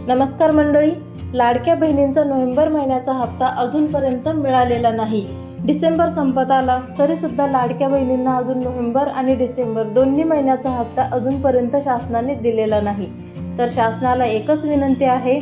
नमस्कार मंडळी, लाडक्या बहिणींचा नोव्हेंबर महिन्याचा हप्ता अजूनपर्यंत मिळालेला नाही। डिसेंबर संपत आला तरीसुद्धा लाडक्या बहिणींना अजून नोव्हेंबर आणि डिसेंबर दोन्ही महिन्याचा हप्ता अजूनपर्यंत शासनाने दिलेला नाही। तर शासनाला एकच विनंती आहे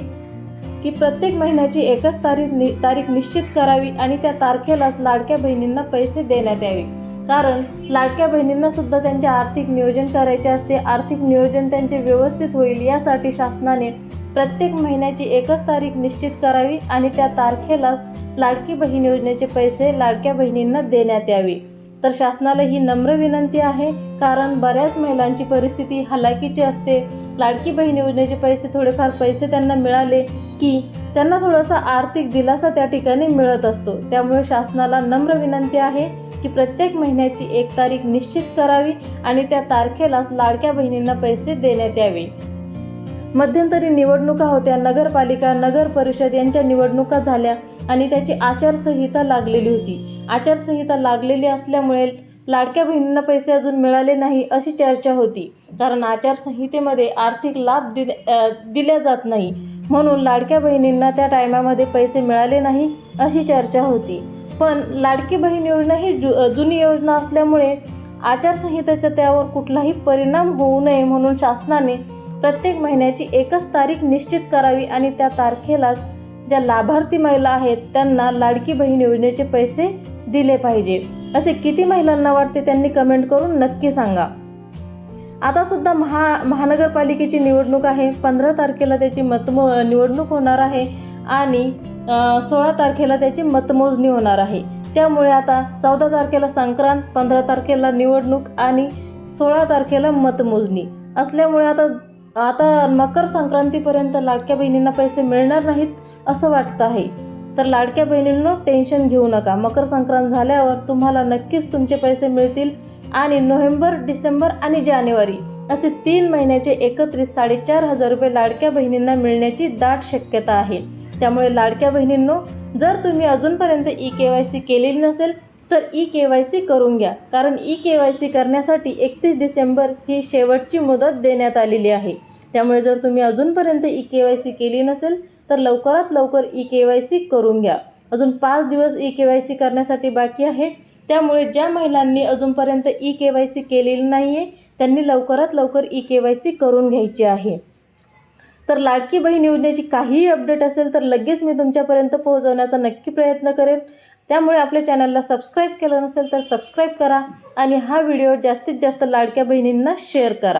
की प्रत्येक महिन्याची एकच तारीख निश्चित करावी आणि त्या तारखेलाच लाडक्या बहिणींना पैसे देण्यात यावे। कारण लाडक्या बहिणींना सुद्धा त्यांचे आर्थिक नियोजन करायचे असते। आर्थिक नियोजन त्यांचे व्यवस्थित होईल यासाठी शासनाने प्रत्येक महिन्याची एकच तारीख निश्चित करावी आणि त्या तारखेलाच लाडकी बहीण योजनेचे पैसे लाडक्या बहिणींना देण्यात यावे। तर शासनाला ही नम्र विनंती आहे, कारण बऱ्याच महिलांची परिस्थिती हलाखीची असते। लाडकी बहीण योजनेचे थोडेफार पैसे त्यांना मिळाले की त्यांना थोडासा आर्थिक दिलासा त्या ठिकाणी मिळत असतो। त्यामुळे शासनाला नम्र विनंती आहे की प्रत्येक महिन्याची एक तारीख निश्चित करावी आणि त्या तारखेलाच लाडक्या बहिणींना पैसे देण्यात यावे। मध्यंतरी निवडणुका होत्या, नगरपालिका नगर परिषद यांच्या निवडणुका झाल्या आणि त्याची आचारसंहिता लागलेली होती। आचारसंहिता लागलेली असल्यामुळे लाडक्या बहिणींना पैसे अजून मिळाले नाही अशी चर्चा होती, कारण आचारसंहितेमध्ये आर्थिक लाभ दिल्या जात नाही, म्हणून लाडक्या बहिणींना त्या टायमामध्ये पैसे मिळाले नाही अशी चर्चा होती। पण लाडकी बहीण योजना ही जुनी योजना असल्यामुळे आचारसंहितेचा त्यावर कुठलाही परिणाम होऊ नये म्हणून शासनाने प्रत्येक महिन्याची एकच तारीख निश्चित करावी आणि त्या तारखेलाच ज्या लाभार्थी महिला आहेत त्यांना लाडकी बहीण योजनेचे पैसे दिले पाहिजे। असे किती महिलांना वाटते त्यांनी कमेंट करून नक्की सांगा। आता सुद्धा महानगरपालिकेची निवडणूक आहे। 15 तारखेला त्याची निवडणूक होणार आहे आणि 16 तारखेला त्याची मतमोजणी होणार आहे। त्यामुळे आता 14 तारखेला संक्रांत, 15 तारखेला निवडणूक आणि 16 तारखेला मतमोजणी असल्यामुळे आता मकर संक्रांतीपर्यंत लाडक्या बहिणींना पैसे मिळणार नाहीत असं वाटतं आहे। तर लाडक्या बहिणींनो, टेन्शन घेऊ नका। मकर संक्रांत झाल्यावर तुम्हाला नक्कीच तुमचे पैसे मिळतील आणि नोव्हेंबर, डिसेंबर आणि जानेवारी असे 3 महिन्याचे एकत्रित 4,500 रुपये लाडक्या बहिणींना मिळण्याची दाट शक्यता आहे। त्यामुळे लाडक्या बहिणींनो, जर तुम्ही अजूनपर्यंत KYC केलेली नसेल तर KYC करून घ्या, कारण KYC करण्यासाठी 31 डिसेंबर ही शेवटची मुदत देण्यात आलेली आहे। त्यामुळे जर तुम्ही अजूनपर्यंत KYC केली नसेल तर लवकरात लवकर KYC करून घ्या। अजून 5 दिवस KYC करण्यासाठी बाकी आहे। त्यामुळे ज्या महिलांनी अजूनपर्यंत KYC केलेली नाही आहे त्यांनी लवकरात लवकर KYC करून घ्यायची आहे। तर लाडकी बहीण योजनेची काहीही अपडेट असेल तर लगेच मी तुमच्यापर्यंत पोहोचवण्याचा नक्की प्रयत्न करेन। त्यामुळे आपल्या चॅनलला सबस्क्राईब केलं नसेल तर सबस्क्राईब करा आणि हा व्हिडिओ जास्तीत जास्त लाडक्या बहिणींना शेअर करा।